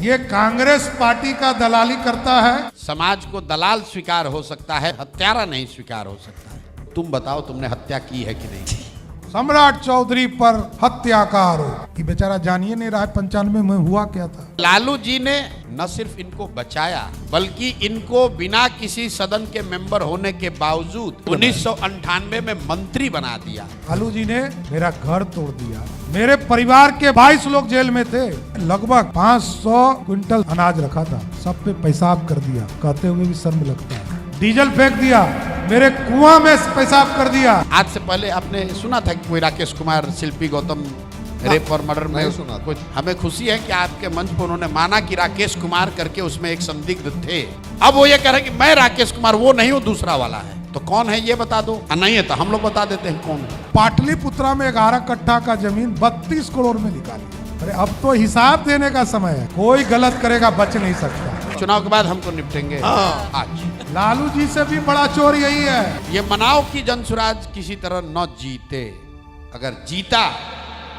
ये कांग्रेस पार्टी का दलाली करता है। समाज को दलाल स्वीकार हो सकता है, हत्यारा नहीं स्वीकार हो सकता है। तुम बताओ तुमने हत्या की है कि नहीं? सम्राट चौधरी पर हत्या का आरोप। ये बेचारा जानिए नहीं रहा है 95 में हुआ क्या था। लालू जी ने न सिर्फ इनको बचाया बल्कि इनको बिना किसी सदन के मेंबर होने के बावजूद 1998 में मंत्री बना दिया। लालू जी ने मेरा घर तोड़ दिया। मेरे परिवार के 22 लोग जेल में थे। लगभग 500 क्विंटल अनाज रखा था, सब पे पेशाब कर दिया। कहते हुए भी शर्म लगता है। डीजल फेंक दिया, मेरे कुआं में पेशाब कर दिया। आज से पहले आपने सुना था कि कोई राकेश कुमार, शिल्पी गौतम रेप और मर्डर में सुना कुछ? हमें खुशी है कि आपके मंच पर उन्होंने माना कि राकेश कुमार करके उसमें एक संदिग्ध थे। अब वो ये कह रहे हैं कि मैं राकेश कुमार वो नहीं हूँ, दूसरा वाला है। तो कौन है ये बता दो। नहीं है तो हम लोग बता देते हैं कौन है। पाटलिपुत्रा में 11 कट्ठा का जमीन 32 करोड़ में निकाली। अरे अब तो हिसाब देने का समय है। कोई गलत करेगा बच नहीं सकता। चुनाव के बाद हमको निपटेंगे। आज लालू जी से भी बड़ा चोर यही है। ये मनाओ कि जनसुराज किसी तरह न जीते। अगर जीता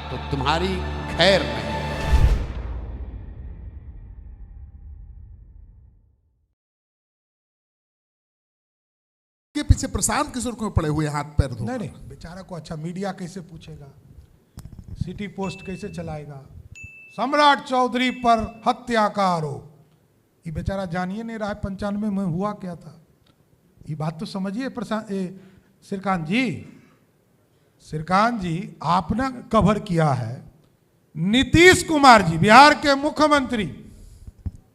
तो तुम्हारी खैर नहीं। के पीछे प्रशांत किशोर क्यों पड़े हुए हाथ पैर धो? नहीं, बेचारा को अच्छा मीडिया कैसे पूछेगा, सिटी पोस्ट कैसे चलाएगा। सम्राट चौधरी पर हत्या का आरोप। ये बेचारा जानिए नहीं रहा है 95 में हुआ क्या था। ये बात तो समझिए श्रीकांत जी आपने कवर किया है। नीतीश कुमार जी बिहार के मुख्यमंत्री,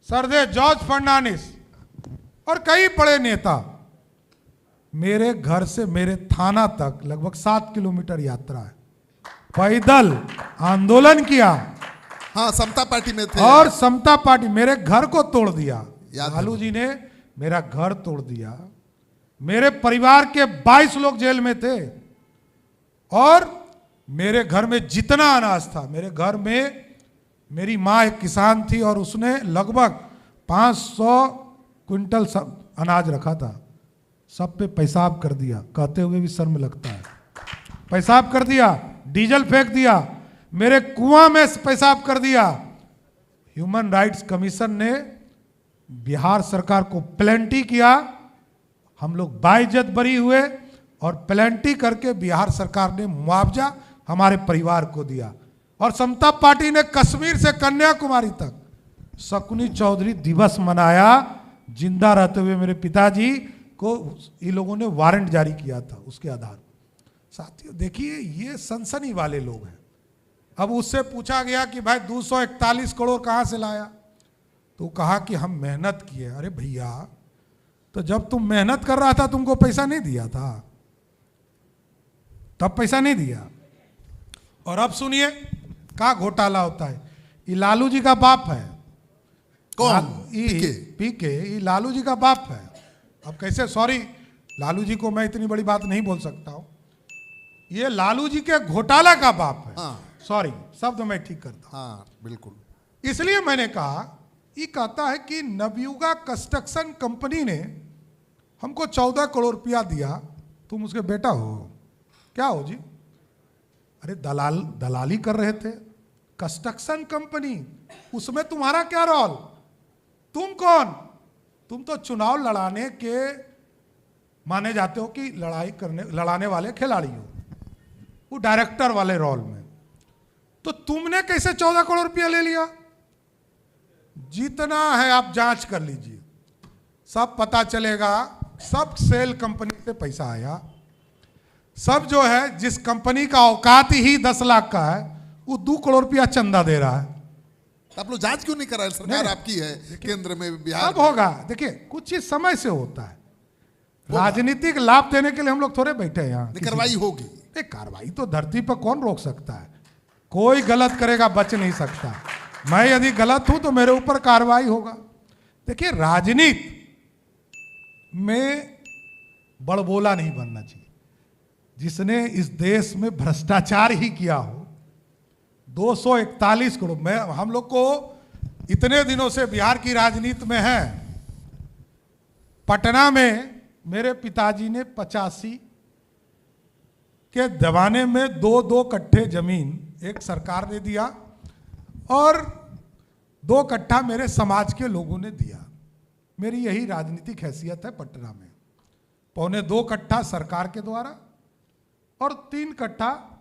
सरदे जॉर्ज फर्नांडिस और कई बड़े नेता मेरे घर से मेरे थाना तक लगभग 7 किलोमीटर यात्रा है, पैदल आंदोलन किया। हाँ, समता पार्टी में थे। और समता पार्टी मेरे घर को तोड़ दिया। याद लालू जी ने मेरा घर तोड़ दिया। मेरे परिवार के 22 लोग जेल में थे और मेरे घर में जितना अनाज था, मेरे घर में मेरी माँ एक किसान थी और उसने लगभग 500 क्विंटल अनाज रखा था, सब पे पेशाब कर दिया। कहते हुए भी शर्म लगता है। पेशाब कर दिया, डीजल फेंक दिया, मेरे कुआं में पेशाब कर दिया। ह्यूमन राइट्स कमीशन ने बिहार सरकार को प्लेंटी किया। हम लोग बाइज्जत बरी हुए और प्लेंटी करके बिहार सरकार ने मुआवजा हमारे परिवार को दिया। और समता पार्टी ने कश्मीर से कन्याकुमारी तक शकुनी चौधरी दिवस मनाया। जिंदा रहते हुए मेरे पिताजी को ये लोगों ने वारंट जारी किया था उसके आधार। साथियों देखिए, ये सनसनी वाले लोग हैं। अब उससे पूछा गया कि भाई 241 करोड़ कहाँ से लाया, तो कहा कि हम मेहनत किए। अरे भैया, तो जब तुम मेहनत कर रहा था तुमको पैसा नहीं दिया था? तब पैसा नहीं दिया। और अब सुनिए क्या घोटाला होता है। ये लालू जी का बाप है। कौन? पीके। ये लालू जी का बाप है। अब कैसे, सॉरी लालू जी को मैं इतनी बड़ी बात नहीं बोल सकता हूं। ये लालू जी के घोटाला का बाप है। हाँ। सॉरी, शब्द मैं ठीक करता हूं। हाँ बिल्कुल। इसलिए मैंने कहा, ये कहता है कि नवयुगा कंस्ट्रक्शन कंपनी ने हमको 14 करोड़ रुपया दिया, तुम उसके बेटा हो? क्या हो जी? अरे दलाली कर रहे थे। कंस्ट्रक्शन कंपनी, उसमें तुम्हारा क्या रोल? तुम कौन? तुम तो चुनाव लड़ाने के माने जाते हो कि लड़ाने वाले खिलाड़ी हो, वो डायरेक्टर वाले रोल में। तो तुमने कैसे 14 करोड़ रुपया ले लिया? जितना है आप जांच कर लीजिए, सब पता चलेगा। सब सेल कंपनी से पैसा आया। सब जो है, जिस कंपनी का औकात ही 10 लाख का है, वो 2 करोड़ रुपया चंदा दे रहा है। आप लोग जांच क्यों नहीं करा? सरकार आपकी है केंद्र में, बिहार अब होगा। देखिए, कुछ चीज समय से होता है। राजनीतिक लाभ देने के लिए हम लोग थोड़े बैठे हैं यहाँ। कार्रवाई होगी। कार्रवाई तो धरती पर कौन रोक सकता है? कोई गलत करेगा बच नहीं सकता। मैं यदि गलत हूं तो मेरे ऊपर कार्रवाई होगा। देखिए, राजनीति में बड़बोला नहीं बनना चाहिए। जिसने इस देश में भ्रष्टाचार ही किया हो, 241 करोड़। मैं हम लोग को इतने दिनों से बिहार की राजनीति में है। पटना में मेरे पिताजी ने 85 के जमाने में 2-2 कट्ठे जमीन एक सरकार ने दिया और 2 कट्ठा मेरे समाज के लोगों ने दिया। मेरी यही राजनीतिक हैसियत है पटना में। 1.25 कट्ठा सरकार के द्वारा और 3 कट्ठा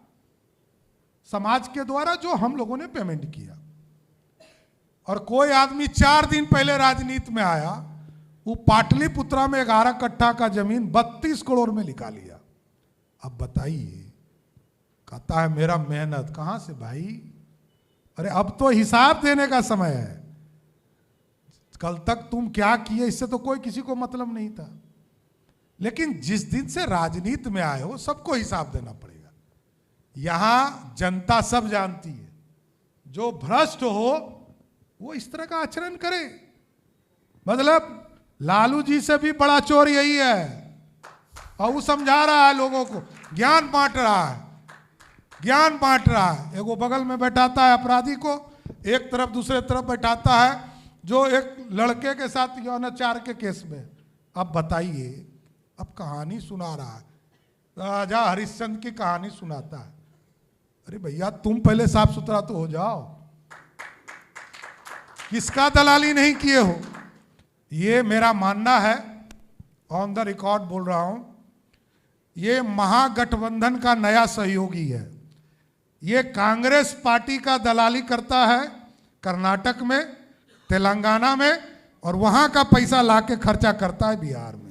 समाज के द्वारा जो हम लोगों ने पेमेंट किया। और कोई आदमी 4 दिन पहले राजनीति में आया, वो पाटलिपुत्रा में 11 कट्ठा का जमीन 32 करोड़ में लिखा लिया। अब बताइए, कहता है मेरा मेहनत। कहां से भाई? अरे अब तो हिसाब देने का समय है। कल तक तुम क्या किए इससे तो कोई किसी को मतलब नहीं था, लेकिन जिस दिन से राजनीति में आए हो सबको हिसाब देना पड़ेगा। यहां जनता सब जानती है, जो भ्रष्ट हो वो इस तरह का आचरण करे। मतलब लालू जी से भी बड़ा चोर यही है। और वो समझा रहा है लोगों को, ज्ञान बांट रहा है, ज्ञान बांट रहा है। एगो बगल में बैठाता है अपराधी को, एक तरफ दूसरे तरफ बैठाता है जो एक लड़के के साथ यौनाचार के केस में। अब बताइए, अब कहानी सुना रहा है, राजा हरिश्चंद्र की कहानी सुनाता है। अरे भैया तुम पहले साफ सुथरा तो हो जाओ, किसका दलाली नहीं किए हो। ये मेरा मानना है, ऑन द रिकॉर्ड बोल रहा हूं, ये महागठबंधन का नया सहयोगी है। ये कांग्रेस पार्टी का दलाली करता है कर्नाटक में, तेलंगाना में, और वहां का पैसा लाके खर्चा करता है बिहार में,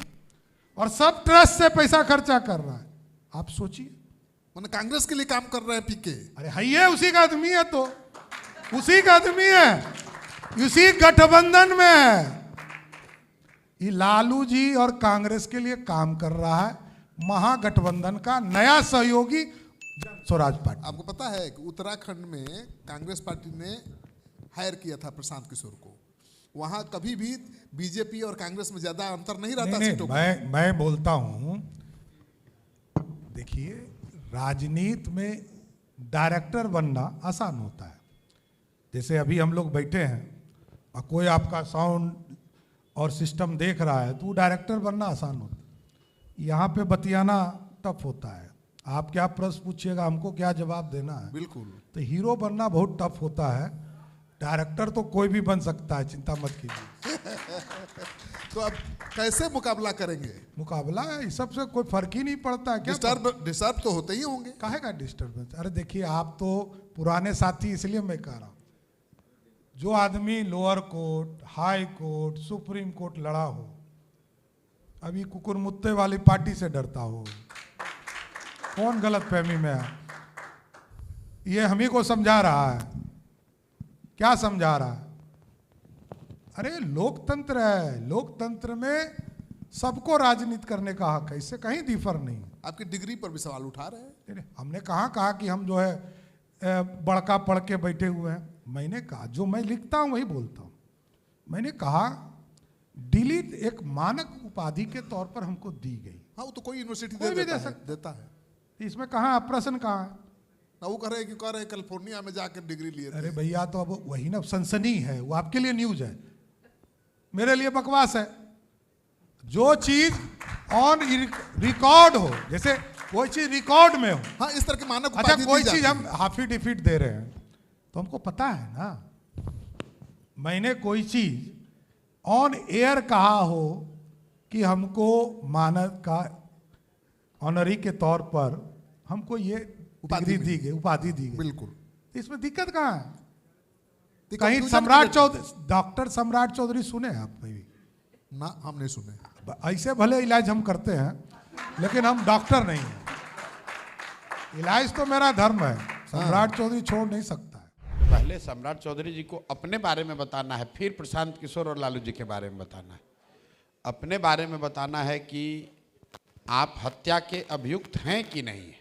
और सब ट्रस्ट से पैसा खर्चा कर रहा है। आप सोचिए, मैंने कांग्रेस के लिए काम कर रहे हैं पीके। अरे है ये उसी का आदमी है, तो उसी का आदमी है, उसी गठबंधन में है। ये लालू जी और कांग्रेस के लिए काम कर रहा है, महागठबंधन का नया सहयोगी जन स्वराज पार्टी। आपको पता है कि उत्तराखंड में कांग्रेस पार्टी ने हायर किया था प्रशांत किशोर को। वहां कभी भी बीजेपी और कांग्रेस में ज्यादा अंतर नहीं रहता सीटों का। मैं बोलता हूं, देखिए राजनीति में डायरेक्टर बनना आसान होता है। जैसे अभी हम लोग बैठे हैं और कोई आपका साउंड और सिस्टम देख रहा है, तो डायरेक्टर बनना आसान होता है। यहाँ पे बतियाना टफ होता है। आप क्या प्रश्न पूछिएगा, हमको क्या जवाब देना है। बिल्कुल। तो हीरो बनना बहुत टफ होता है। डायरेक्टर तो कोई भी बन सकता है, चिंता मत कीजिए। तो अब कैसे मुकाबला करेंगे? मुकाबला इस सब से कोई फर्क ही नहीं पड़ता है। क्या डिस्टर्ब तो होते ही होंगे। काहे का डिस्टर्बेंस? अरे देखिए, आप तो पुराने साथी, इसलिए मैं कह रहा हूं, जो आदमी lower court, high court, supreme court लड़ा हो, अभी कुकुर मुत्ते वाली पार्टी से डरता हो, कौन गलत फहमी में है? ये हम ही को समझा रहा है। क्या समझा रहा है? अरे लोकतंत्र है, लोकतंत्र में सबको राजनीति करने का हक है, इससे कहीं डिफर नहीं। आपकी डिग्री पर भी सवाल उठा रहे हैं। हमने कहा कि हम जो है बड़का पढ़ के बैठे हुए हैं। मैंने कहा जो मैं लिखता हूं वही बोलता हूं। मैंने कहा डिलीट एक मानक उपाधि के तौर पर हमको दी गई। हाँ, वो तो कोई यूनिवर्सिटी देता है। इसमें कहाँ प्रश्न कहाँ है? ना वो कह रहे कैलिफोर्निया में जाकर डिग्री लिए। अरे भैया, तो अब वही ना सनसनी है, वो आपके लिए न्यूज है, मेरे लिए बकवास है। जो चीज ऑन रिकॉर्ड हो, जैसे कोई चीज रिकॉर्ड में हो। हाँ, इस तरह के मानक। अच्छा, कोई चीज हम हाफी डिफीट दे रहे हैं तो हमको पता है ना। मैंने कोई चीज ऑन एयर कहा हो कि हमको मानक का ऑनरी के तौर पर हमको ये उपाधि दी गई, उपाधि दी गई। बिल्कुल। इसमें दिक्कत कहाँ है? कहीं सम्राट चौधरी, डॉक्टर सम्राट चौधरी सुने आप कभी? ना, हम नहीं सुने। ऐसे भले इलाज हम करते हैं, लेकिन हम डॉक्टर नहीं हैं। इलाज तो मेरा धर्म है, सम्राट चौधरी छोड़ नहीं सकता है। पहले सम्राट चौधरी जी को अपने बारे में बताना है, फिर प्रशांत किशोर और लालू जी के बारे में बताना है। अपने बारे में बताना है कि आप हत्या के अभियुक्त हैं कि नहीं।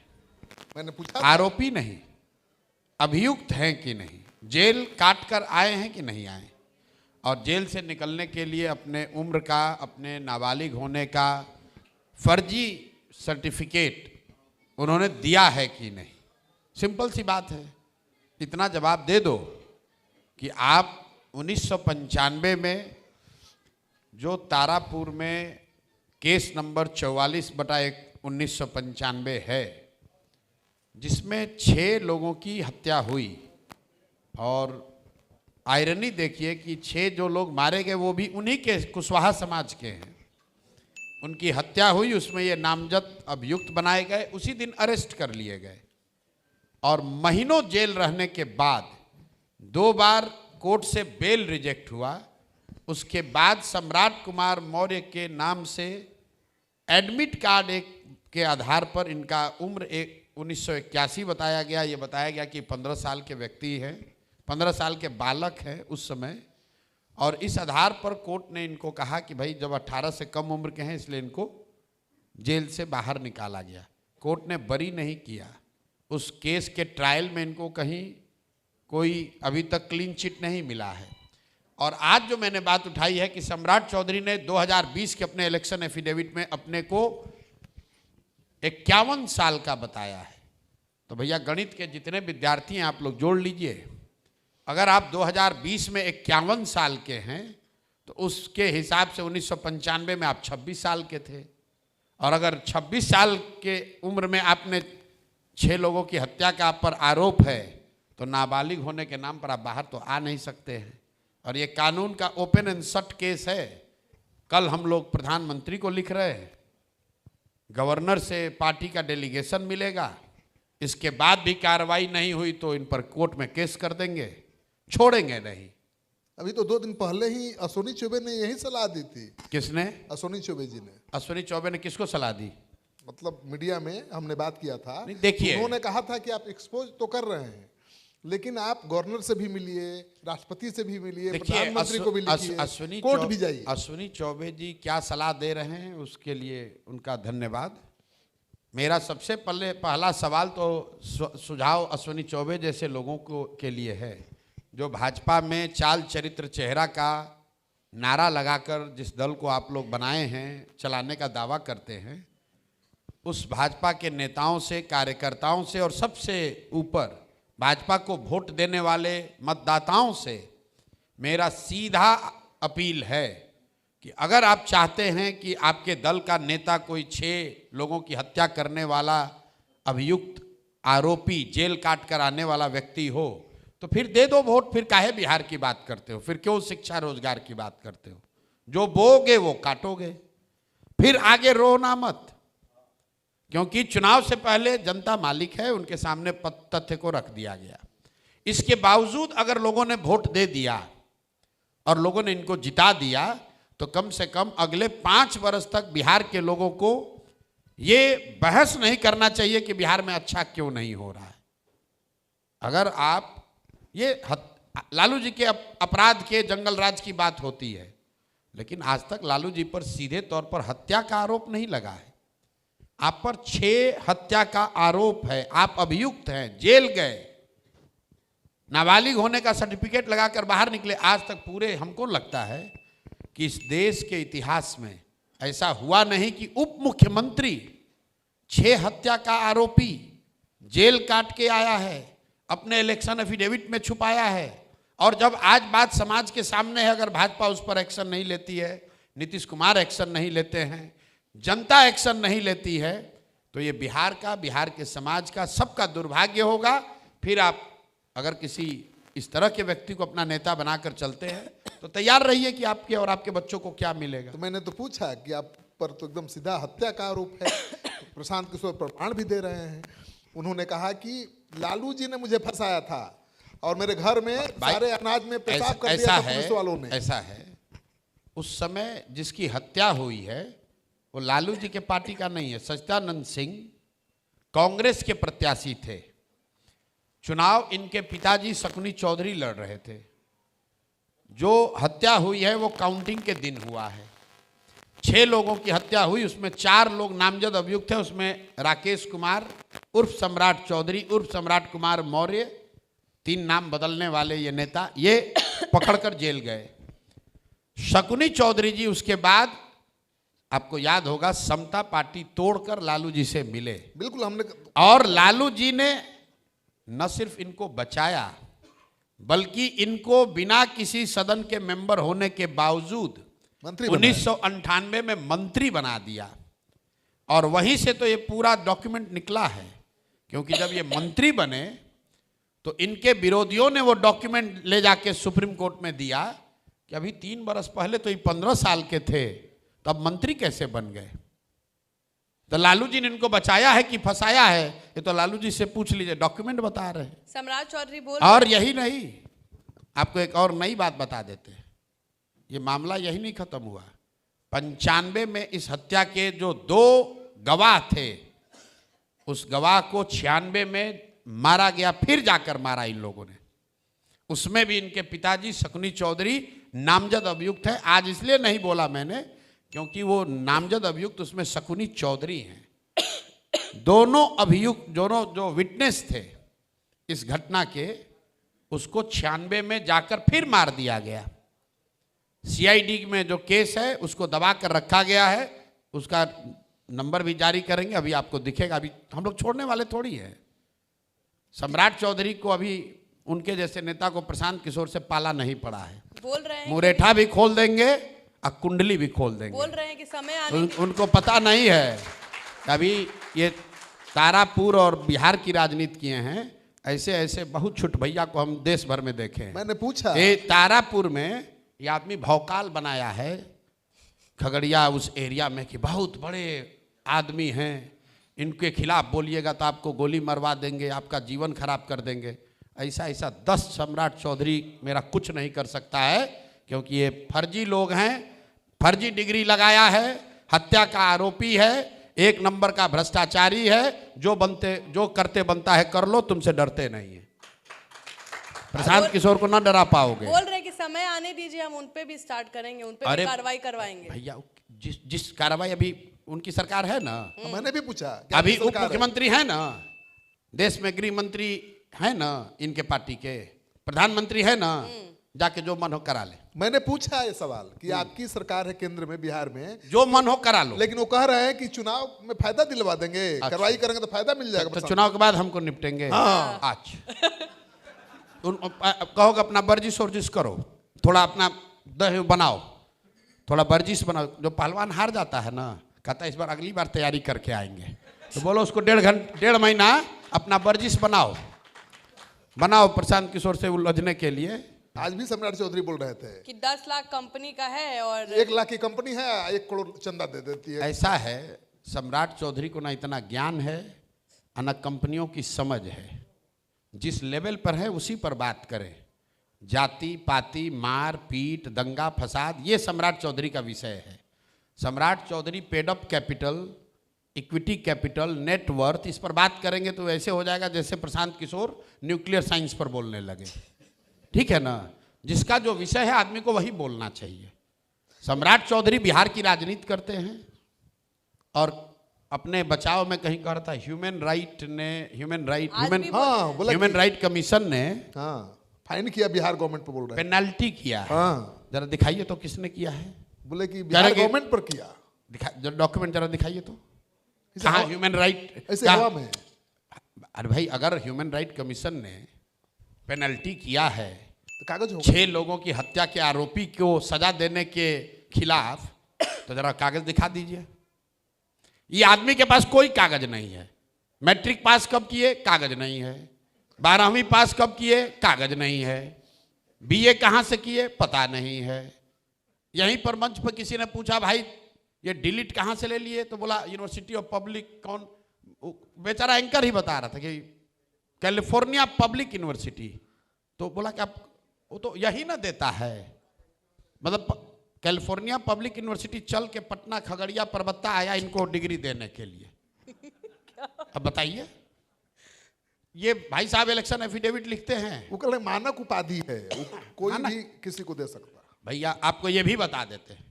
मैंने पूछा, आरोपी नहीं, अभियुक्त हैं कि नहीं, जेल काट कर आए हैं कि नहीं आए, और जेल से निकलने के लिए अपने उम्र का, अपने नाबालिग होने का फर्जी सर्टिफिकेट उन्होंने दिया है कि नहीं। सिंपल सी बात है, इतना जवाब दे दो कि आप 1995 में जो तारापुर में केस नंबर 44/1995 है, जिसमें 6 लोगों की हत्या हुई और आयरनी देखिए कि 6 जो लोग मारे गए वो भी उन्हीं के कुशवाहा समाज के हैं। उनकी हत्या हुई, उसमें ये नामजद अभियुक्त बनाए गए, उसी दिन अरेस्ट कर लिए गए और महीनों जेल रहने के बाद 2 बार कोर्ट से बेल रिजेक्ट हुआ। उसके बाद सम्राट कुमार मौर्य के नाम से एडमिट कार्ड एक के आधार पर इनका उम्र 1981 बताया गया। ये बताया गया कि 15 साल के व्यक्ति हैं, 15 साल के बालक हैं उस समय, और इस आधार पर कोर्ट ने इनको कहा कि भाई जब 18 से कम उम्र के हैं इसलिए इनको जेल से बाहर निकाला गया। कोर्ट ने बरी नहीं किया। उस केस के ट्रायल में इनको कहीं कोई अभी तक क्लीन चिट नहीं मिला है। और आज जो मैंने बात उठाई है कि सम्राट चौधरी ने 2020 के अपने इलेक्शन एफिडेविट में अपने को 51 साल का बताया है। तो भैया गणित के जितने विद्यार्थी हैं आप लोग जोड़ लीजिए। अगर आप 2020 में 51 साल के हैं तो उसके हिसाब से 1995 में आप 26 साल के थे, और अगर 26 साल के उम्र में आपने 6 लोगों की हत्या का आप पर आरोप है तो नाबालिग होने के नाम पर आप बाहर तो आ नहीं सकते हैं। और ये कानून का ओपन एंड शट केस है। कल हम लोग प्रधानमंत्री को लिख रहे हैं, गवर्नर से पार्टी का डेलीगेशन मिलेगा, इसके बाद भी कार्रवाई नहीं हुई तो इन पर कोर्ट में केस कर देंगे, छोड़ेंगे नहीं। अभी तो 2 दिन पहले ही अश्विनी चौबे ने यही सलाह दी थी। किसने? अश्विनी चौबे जी ने। अश्विनी चौबे ने किसको सलाह दी? मतलब मीडिया में हमने बात किया था। देखिए, उन्होंने कहा था कि आप एक्सपोज तो कर रहे हैं लेकिन आप गवर्नर से भी मिलिए, राष्ट्रपति से भी मिलिए, प्रधानमंत्री को भी लिखिए, कोर्ट भी जाइए। अश्विनी चौबे जी क्या सलाह दे रहे हैं उसके लिए उनका धन्यवाद। मेरा सबसे पहला सवाल तो सुझाव अश्विनी चौबे जैसे लोगों को के लिए है जो भाजपा में चाल चरित्र चेहरा का नारा लगाकर जिस दल को आप लोग बनाए हैं, चलाने का दावा करते हैं, उस भाजपा के नेताओं से, कार्यकर्ताओं से और सबसे ऊपर भाजपा को वोट देने वाले मतदाताओं से मेरा सीधा अपील है कि अगर आप चाहते हैं कि आपके दल का नेता कोई 6 लोगों की हत्या करने वाला अभियुक्त, आरोपी, जेल काट कर आने वाला व्यक्ति हो तो फिर दे दो वोट। फिर काहे बिहार की बात करते हो? फिर क्यों शिक्षा रोजगार की बात करते हो? जो बोगे वो काटोगे, फिर आगे रोना मत, क्योंकि चुनाव से पहले जनता मालिक है, उनके सामने तथ्य को रख दिया गया। इसके बावजूद अगर लोगों ने वोट दे दिया और लोगों ने इनको जिता दिया तो कम से कम अगले 5 वर्ष तक बिहार के लोगों को ये बहस नहीं करना चाहिए कि बिहार में अच्छा क्यों नहीं हो रहा है। अगर आप ये लालू जी के अपराध के जंगल राज की बात होती है, लेकिन आज तक लालू जी पर सीधे तौर पर हत्या का आरोप नहीं लगा है। आप पर 6 हत्या का आरोप है, आप अभियुक्त हैं, जेल गए, नाबालिग होने का सर्टिफिकेट लगाकर बाहर निकले। आज तक पूरे हमको लगता है कि इस देश के इतिहास में ऐसा हुआ नहीं कि उप मुख्यमंत्री 6 हत्या का आरोपी जेल काट के आया है, अपने इलेक्शन एफिडेविट में छुपाया है, और जब आज बात समाज के सामने है, अगर भाजपा उस पर एक्शन नहीं लेती है, नीतीश कुमार एक्शन नहीं लेते हैं, जनता एक्शन नहीं लेती है, तो ये बिहार का, बिहार के समाज का, सबका दुर्भाग्य होगा। फिर आप अगर किसी इस तरह के व्यक्ति को अपना नेता बनाकर चलते हैं तो तैयार रहिए कि आपके और आपके बच्चों को क्या मिलेगा। तो मैंने तो पूछा कि आप पर तो एकदम सीधा हत्या का आरोप है, प्रशांत किशोर प्रमाण भी दे रहे हैं। उन्होंने कहा कि लालू जी ने मुझे फंसाया था और मेरे घर में सारे अनाज में पेशाब कर दिया था पुलिस वालों ने। ऐसा है, उस समय जिसकी हत्या हुई है वो लालू जी के पार्टी का नहीं है। सच्चिदानंद सिंह कांग्रेस के प्रत्याशी थे। चुनाव इनके पिताजी शकुनी चौधरी लड़ रहे थे। जो हत्या हुई है वो काउंटिंग के दिन हुआ है। 6 लोगों की हत्या हुई, उसमें 4 लोग नामजद अभियुक्त हैं। उसमें राकेश कुमार उर्फ सम्राट चौधरी उर्फ सम्राट कुमार मौर्य, 3 नाम बदलने वाले ये नेता, ये पकड़कर जेल गए। शकुनी चौधरी जी उसके बाद आपको याद होगा समता पार्टी तोड़कर लालू जी से मिले। बिल्कुल, हमने और लालू जी ने न सिर्फ इनको बचाया बल्कि इनको बिना किसी सदन के मेंबर होने के बावजूद 1998 में मंत्री बना दिया। और वहीं से तो ये पूरा डॉक्यूमेंट निकला है, क्योंकि जब ये मंत्री बने तो इनके विरोधियों ने वो डॉक्यूमेंट ले जाके सुप्रीम कोर्ट में दिया कि अभी 3 बरस पहले तो ये 15 साल के थे, तो अब मंत्री कैसे बन गए। तो लालू जी ने इनको बचाया है कि फंसाया है, ये तो लालू जी से पूछ लीजिए, डॉक्यूमेंट बता रहे हैं। सम्राट चौधरी बोल और यही नहीं, आपको एक और नई बात बता देते हैं, ये मामला यही नहीं खत्म हुआ। 95 में इस हत्या के जो 2 गवाह थे, उस गवाह को 96 में मारा गया, फिर जाकर मारा इन लोगों ने। उसमें भी इनके पिताजी शकुनी चौधरी नामजद अभियुक्त है। आज इसलिए नहीं बोला मैंने क्योंकि वो नामजद अभियुक्त उसमें शकुनी चौधरी हैं। दोनों अभियुक्त, दोनों जो विटनेस थे इस घटना के, उसको 96 में जाकर फिर मार दिया गया। सीआईडी में जो केस है उसको दबा कर रखा गया है, उसका नंबर भी जारी करेंगे, अभी आपको दिखेगा। अभी हम लोग छोड़ने वाले थोड़ी है। सम्राट चौधरी को अभी उनके जैसे नेता को प्रशांत किशोर से पाला नहीं पड़ा है। बोल रहे हैं, मुरेठा भी खोल देंगे और कुंडली भी खोल देंगे। बोल रहे हैं कि समय आने उनको पता नहीं है। अभी ये तारापुर और बिहार की राजनीति किए हैं, ऐसे ऐसे बहुत छुट भैया को हम देश भर में देखे हैं। मैंने पूछा, ये तारापुर में ये आदमी भौकाल बनाया है खगड़िया उस एरिया में कि बहुत बड़े आदमी हैं, इनके खिलाफ बोलिएगा तो आपको गोली मरवा देंगे, आपका जीवन खराब कर देंगे। ऐसा ऐसा 10 सम्राट चौधरी मेरा कुछ नहीं कर सकता है, क्योंकि ये फर्जी लोग हैं, फर्जी डिग्री लगाया है, हत्या का आरोपी है, 1 नंबर का भ्रष्टाचारी है। जो करते बनता है कर लो, तुमसे डरते नहीं है। प्रशांत किशोर को ना डरा पाओगे। बोल रहे हैं कि समय आने दीजिए, हम उन पे भी स्टार्ट करेंगे, उन पे भी कार्रवाई करवाएंगे। भैया जिस कार्रवाई अभी उनकी सरकार है ना, मैंने भी पूछा, अभी उप मुख्यमंत्री है ना, देश में गृह मंत्री है ना, इनके पार्टी के प्रधानमंत्री है ना, जाके जो मन हो करा ले। मैंने पूछा ये सवाल कि आपकी सरकार है केंद्र में, बिहार में, जो मन हो करा लो। लेकिन वो कह रहे हैं कि चुनाव में फायदा दिलवा देंगे, कार्रवाई करेंगे तो फायदा मिल जाएगा। तो चुनाव के बाद हमको निपटेंगे। आज कहोगे अपना वर्जिश वर्जिश करो, थोड़ा अपना दह बनाओ, थोड़ा वर्जिश बनाओ। जो पहलवान हार जाता है ना, कहता है इस बार अगली बार तैयारी करके आएंगे, तो बोलो उसको 1.5 महीना अपना वर्जिश बनाओ प्रशांत किशोर से उलझने के लिए। आज भी सम्राट चौधरी बोल रहे थे कि 10 लाख कंपनी का है और 1 लाख की कंपनी है, 1 करोड़ चंदा दे देती है। ऐसा है, सम्राट चौधरी को ना इतना ज्ञान है ना कंपनियों की समझ है। जिस लेवल पर है उसी पर बात करें। जाति पाति, मार पीट, दंगा फसाद, ये सम्राट चौधरी का विषय है। Samrat Chaudhary paid up capital, equity capital, net worth, इस पर बात करेंगे तो ऐसे हो जाएगा जैसे प्रशांत किशोर न्यूक्लियर साइंस पर बोलने लगे। ठीक है ना, जिसका जो विषय है आदमी को वही बोलना चाहिए। सम्राट चौधरी बिहार की राजनीति करते हैं और अपने बचाव में कहीं कह रहा था ह्यूमन राइट कमीशन ने फाइन किया, बिहार गवर्नमेंट पर बोल रहे हैं, पेनल्टी किया है। जरा दिखाइए तो किसने किया है। बोले कि बिहार गवर्नमेंट पर किया। जरा डॉक्यूमेंट जरा दिखाइए तो, कहाँ ह्यूमन राइट ऐसे हवा में। अरे भाई, अगर ह्यूमन राइट कमीशन ने पेनल्टी किया है तो कागज होगा। 6 लोगों की हत्या के आरोपी को सजा देने के खिलाफ, तो जरा कागज दिखा दीजिए। ये आदमी के पास कोई कागज नहीं है। मैट्रिक पास कब किए, कागज नहीं है। 12वीं पास कब किए, कागज नहीं है। बीए कहाँ से किए, पता नहीं है। यहीं पर मंच पर किसी ने पूछा, भाई ये डिलीट कहाँ से ले लिए, तो बोला यूनिवर्सिटी ऑफ पब्लिक, कौन बेचारा एंकर ही बता रहा था कि कैलिफोर्निया पब्लिक यूनिवर्सिटी। तो बोला कि आप वो तो यही ना देता है, मतलब कैलिफोर्निया पब्लिक यूनिवर्सिटी चल के पटना खगड़िया परबत्ता आया इनको डिग्री देने के लिए। अब बताइए, ये भाई साहब इलेक्शन एफिडेविट लिखते हैं, वो कह रहे मानक उपाधि है, कोई भी किसी को दे सकता। भैया आपको ये भी बता देते हैं,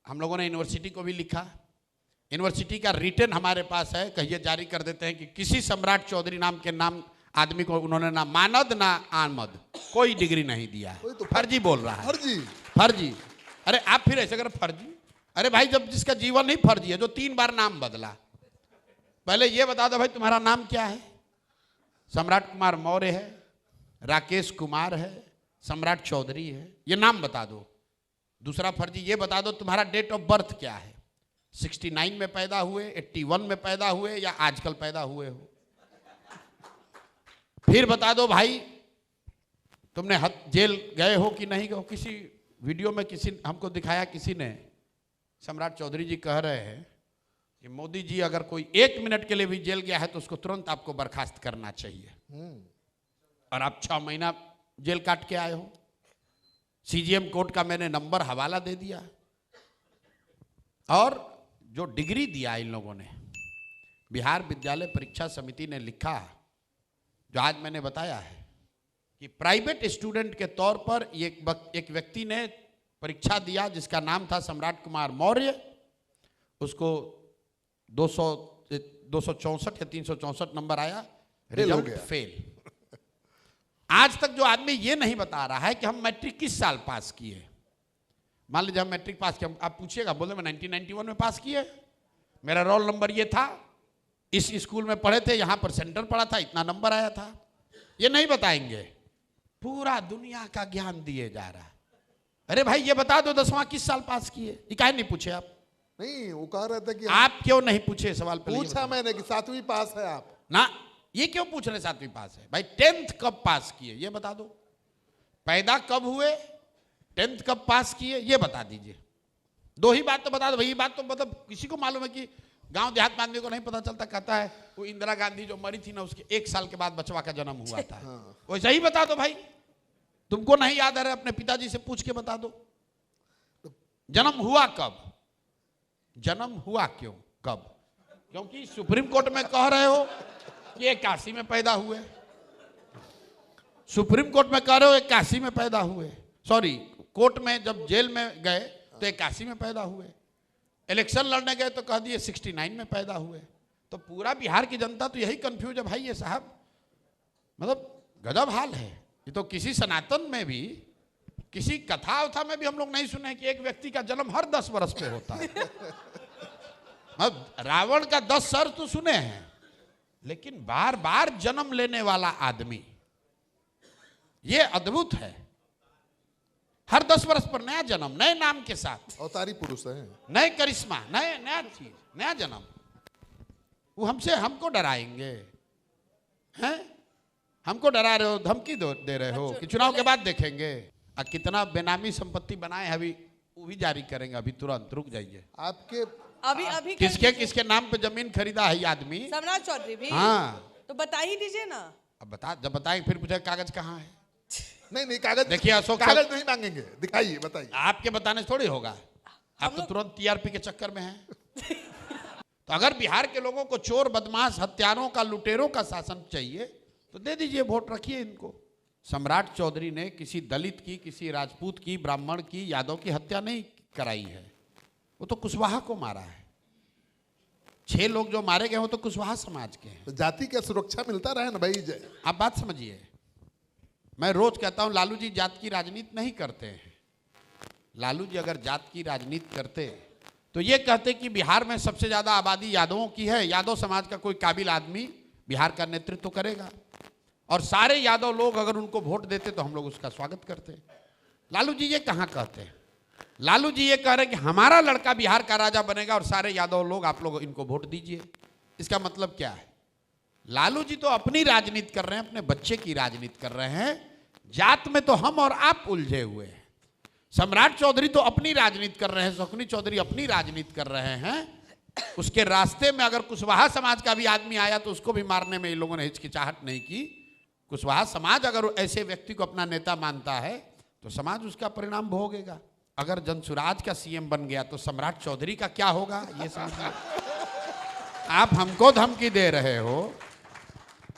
हम लोगों ने यूनिवर्सिटी को भी लिखा, यूनिवर्सिटी का रिटर्न हमारे पास है, कहिए जारी कर देते हैं कि किसी सम्राट चौधरी नाम के नाम आदमी को उन्होंने ना मानद ना आमद कोई डिग्री नहीं दिया। तो फर्जी बोल रहा है, फर्जी। अरे आप फिर ऐसे कर फर्जी। अरे भाई, जब जिसका जीवन ही फर्जी है, जो 3 बार नाम बदला, पहले ये बता दो भाई तुम्हारा नाम क्या है। सम्राट कुमार मौर्य है, राकेश कुमार है, सम्राट चौधरी है, ये नाम बता दो। दूसरा फर्जी ये बता दो तुम्हारा डेट ऑफ बर्थ क्या है, 69 में पैदा हुए, 81 में पैदा हुए या आजकल पैदा हुए हो। फिर बता दो भाई, तुमने जेल गए हो कि नहीं गए हो? किसी वीडियो में किसी हमको दिखाया, किसी ने, सम्राट चौधरी जी कह रहे हैं कि मोदी जी अगर कोई 1 मिनट के लिए भी जेल गया है तो उसको तुरंत आपको बर्खास्त करना चाहिए। और आप 6 महीना जेल काट के आए हो। सीजीएम कोर्ट का मैंने नंबर हवाला दे दिया, और जो डिग्री दिया इन लोगों ने, बिहार विद्यालय परीक्षा समिति ने लिखा, जो आज मैंने बताया है कि प्राइवेट स्टूडेंट के तौर पर एक व्यक्ति ने परीक्षा दिया जिसका नाम था सम्राट कुमार मौर्य, उसको 264 या 364 नंबर आया, रिजल्ट फेल। आज तक जो आदमी ये नहीं बता रहा है कि हम मैट्रिक किस साल पास किए। मान लीजिए हम मैट्रिक पास किया, आप पूछिएगा, बोले मैं 1991 में पास किए, मेरा रोल नंबर ये था, इस स्कूल में पढ़े थे, यहां पर सेंटर पढ़ा था, इतना नंबर आया था। ये नहीं बताएंगे, पूरा दुनिया का ज्ञान दिए जा रहा है। अरे भाई ये बता दो 10वां किस साल पास किए, इकाई नहीं पूछे आप? नहीं, वो कह रहे थे कि आप क्यों नहीं पूछे सवाल? पूछा मैंने कि 7वीं पास है आप ना, ये क्यों पूछ रहे 7वीं पास है? भाई 10th कब पास किए ये बता दो, पैदा कब हुए, 10th कब पास किए ये बता दीजिए। 2 ही बात तो बता दो भाई। ये बात तो मतलब किसी को मालूम है कि गांव देहात में आदमी को नहीं पता चलता। कहता है वो इंदिरा गांधी जो मरी थी ना, उसके 1 साल के बाद बचवा का जन्म हुआ था। वैसा ही बता दो भाई, तुमको नहीं याद है, अपने पिताजी से पूछ के बता दो जन्म हुआ कब, जन्म हुआ क्यों, कब? क्योंकि सुप्रीम कोर्ट में कह रहे हो कि 81 में पैदा हुए, सुप्रीम कोर्ट में कह रहे हो 81 में पैदा हुए, सॉरी कोर्ट में जब जेल में गए तो 81 में पैदा हुए, इलेक्शन लड़ने गए तो कह दिए 69 में पैदा हुए। तो पूरा बिहार की जनता तो यही कंफ्यूज है भाई। ये साहब मतलब गजब हाल है। ये तो किसी सनातन में भी, किसी कथा उथा में भी हम लोग नहीं सुने कि एक व्यक्ति का जन्म हर 10 वर्ष पे होता है। रावण का 10 सर तो सुने हैं, लेकिन बार बार जन्म लेने वाला आदमी, ये अद्भुत है। हर 10 वर्ष पर नया जन्म, नए नाम के साथ, अवतारी पुरुष है, नए करिश्मा, नया चीज, नया जन्म। वो हमको डराएंगे हैं? हमको डरा रहे हो, धमकी दे रहे हो कि चुनाव के बाद देखेंगे। कितना बेनामी संपत्ति बनाए हैं, अभी वो भी जारी करेंगे, अभी तुरंत, रुक जाइए। आपके अभी किसके नाम पे जमीन खरीदा है ये आदमी? सम्राट चौधरी भी। हाँ, तो बता ही दीजिए ना। अब जब बताएंगे फिर पूछे कागज कहाँ है। नहीं कागज, देखिए अशोक, कागज नहीं मांगेंगे, दिखाइए, बताइए। आपके बताने से थोड़ी होगा, आप तो तुरंत टीआरपी के चक्कर में हैं। तो अगर बिहार के लोगों को चोर, बदमाश, हत्यारों का, लुटेरों का शासन चाहिए तो दे दीजिए, वोट रखिए इनको। सम्राट चौधरी ने किसी दलित की, किसी राजपूत की, ब्राह्मण की, यादव की हत्या नहीं कराई है। वो तो कुशवाहा को मारा है। 6 लोग जो मारे गए वो तो कुशवाहा समाज के हैं। तो जाति का सुरक्षा मिलता रहे ना भाई। आप बात समझिए, मैं रोज कहता हूं लालू जी जात की राजनीति नहीं करते हैं। लालू जी अगर जात की राजनीति करते तो ये कहते कि बिहार में सबसे ज्यादा आबादी यादवों की है, यादव समाज का कोई काबिल आदमी बिहार का नेतृत्व करेगा, और सारे यादव लोग अगर उनको वोट देते तो हम लोग उसका स्वागत करते। लालू जी ये कहाँ कहते हैं? लालू जी ये कह रहे हैं कि हमारा लड़का बिहार का राजा बनेगा और सारे यादव लोग, आप लोग इनको वोट दीजिए। इसका मतलब क्या है? लालू जी तो अपनी राजनीति कर रहे हैं, अपने बच्चे की राजनीति कर रहे हैं। जात में तो हम और आप उलझे हुए हैं। सम्राट चौधरी तो अपनी राजनीति कर रहे हैं, शकुनी चौधरी अपनी राजनीति कर रहे हैं। उसके रास्ते में अगर कुशवाहा समाज का भी आदमी आया तो उसको भी मारने में इन लोगों ने हिचकिचाहट नहीं की। कुशवाहा समाज अगर ऐसे व्यक्ति को अपना नेता मानता है तो समाज उसका परिणाम भोगेगा। अगर जनसुराज का सीएम बन गया तो सम्राट चौधरी का क्या होगा ये समझिए। आप हमको धमकी दे रहे हो,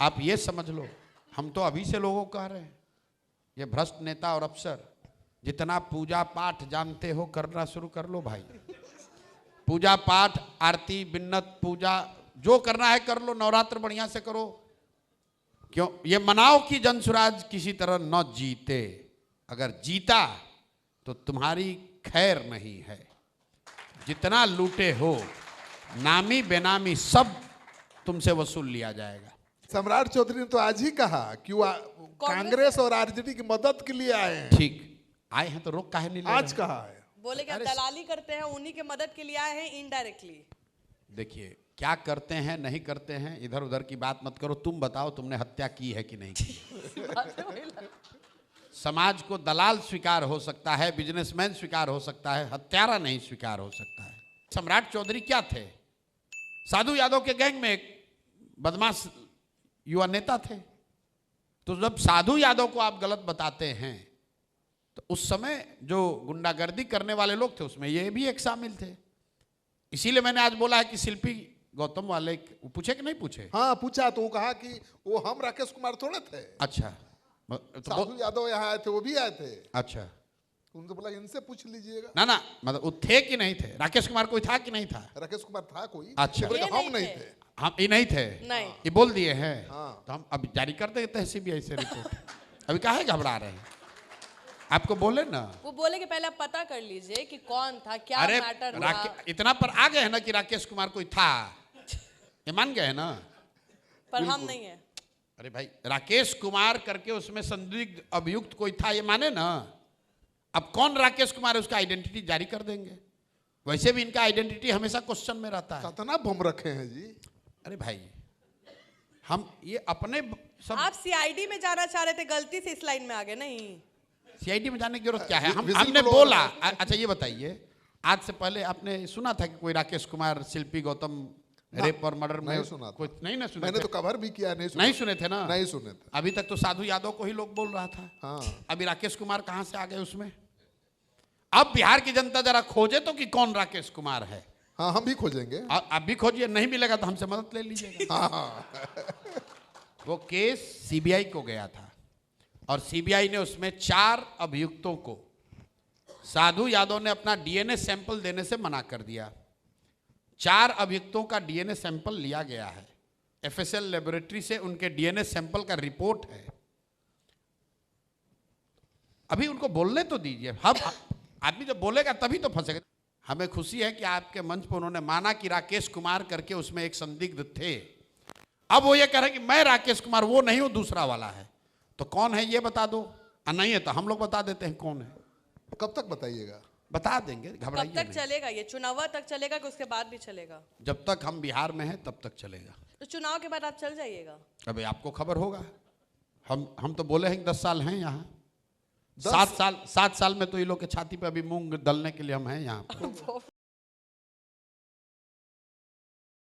आप ये समझ लो, हम तो अभी से लोगों को कह रहे हैं, ये भ्रष्ट नेता और अफसर, जितना पूजा पाठ जानते हो करना शुरू कर लो भाई। पूजा पाठ, आरती, बिन्नत, पूजा जो करना है कर लो, नवरात्र बढ़िया से करो। क्यों ये मनाओ कि जनसुराज किसी तरह न जीते। अगर जीता तो तुम्हारी खैर नहीं है। जितना लूटे हो, नामी बेनामी सब तुमसे वसूल लिया जाएगा। सम्राट चौधरी ने तो आज ही कहा कि वो कांग्रेस और आरजेडी की मदद के लिए आए हैं। ठीक, आए हैं तो रोक काहे नहीं ले रहे? आज कहा है, बोले कि आप दलाली करते हैं, उन्हीं के मदद के लिए आए हैं इनडायरेक्टली। देखिए क्या करते हैं नहीं करते हैं इधर उधर की बात मत करो, तुम बताओ तुमने हत्या की है कि नहीं की। समाज को दलाल स्वीकार हो सकता है, बिजनेसमैन स्वीकार हो सकता है, हत्यारा नहीं स्वीकार हो सकता है। सम्राट चौधरी क्या थे? साधु यादव के गैंग में एक बदमाश युवा नेता थे। तो जब साधु यादव को आप गलत बताते हैं तो उस समय जो गुंडागर्दी करने वाले लोग थे उसमें ये भी एक शामिल थे। इसीलिए मैंने आज बोला है कि शिल्पी गौतम वाले पूछे कि नहीं पूछे? हाँ पूछा तो वो कहा कि वो हम राकेश कुमार थोड़े थे। अच्छा तो साधु यादव यहाँ आए थे, वो भी आए थे। अच्छा उनको बोला इनसे पूछ लीजिएगा। ना ना मतलब वो थे कि नहीं थे? राकेश कुमार कोई था कि नहीं था? राकेश कुमार था कोई। अच्छा। बोले ये कि हम नहीं नहीं थे। थे। हम ये नहीं थे? नहीं। ये बोल दिए हैं। हाँ। तो हम अब जारी कर देते हैं सीबीआई से रिपोर्ट। अभी काहे घबरा रहे हैं? आपको बोले ना, वो बोले कि पहले आप पता कर लीजिए कि कौन था, क्या अरे मैटर था। इतना पर आ गए हैं ना कि राकेश कुमार कोई था, ये मान गए हैं ना? पर हम नहीं है। अरे भाई राकेश कुमार करके उसमें संदिग्ध अभियुक्त कोई था ये माने ना। अब कौन राकेश कुमार है उसका आइडेंटिटी जारी कर देंगे। वैसे भी इनका आइडेंटिटी हमेशा क्वेश्चन में रहता है। कितना बम रखे हैं जी। अरे भाई हम ये अपने सब आप सीआईडी में जाना चाह रहे थे, गलती से इस लाइन में आ गए। नहीं, सीआईडी में जाने की जरूरत क्या है? विजिल हमने ब्लोअर बोला। है। अच्छा ये बताइए, आज से पहले आपने सुना था कि कोई राकेश कुमार शिल्पी गौतम रेप और मर्डर में नहीं सुना था। कोई नहीं सुना? मैंने तो कवर भी किया, नहीं सुना। नहीं सुने थे ना? नहीं सुने थे। अभी तक तो साधु यादव को ही लोग बोल रहा था। हाँ। अभी राकेश कुमार कहां से आ गए उसमें? अब बिहार की जनता जरा खोजे तो कि कौन राकेश कुमार है। हाँ हम भी खोजेंगे। आप भी खोजिए, नहीं मिलेगा तो हमसे मदद ले लीजिएगा। हाँ। वो केस सीबीआई को गया था और सीबीआई ने उसमें 4 अभियुक्तों को साधु यादव ने अपना डीएनए सैंपल देने से मना कर दिया। 4 अभियुक्तों का डीएनए सैंपल लिया गया है। एफएसएल लेबोरेटरी से उनके डीएनए सैंपल का रिपोर्ट है। अभी उनको बोलने तो दीजिए। हम आदमी जब बोलेगा तभी तो फंसेगा। हमें खुशी है कि आपके मंच पर उन्होंने माना कि राकेश कुमार करके उसमें एक संदिग्ध थे। अब वो ये कह रहे हैं कि मैं राकेश कुमार वो नहीं हूं, दूसरा वाला है। तो कौन है ये बता दो। नहीं है तो हम लोग बता देते हैं कौन है। कब तक बताइएगा? बता देंगे, कब घबराइए तक नहीं। चलेगा ये? चुनाव तक चलेगा कि उसके बाद भी चलेगा? जब तक हम बिहार में हैं तब तक चलेगा। तो चुनाव के बाद आप चल जाइएगा। अबे आपको खबर होगा। हम तो बोले हैं कि 10 साल हैं यहाँ। 10 7 साल में तो ये लोग के छाती पे अभी मूंग दलने के लिए हम हैं यहाँ।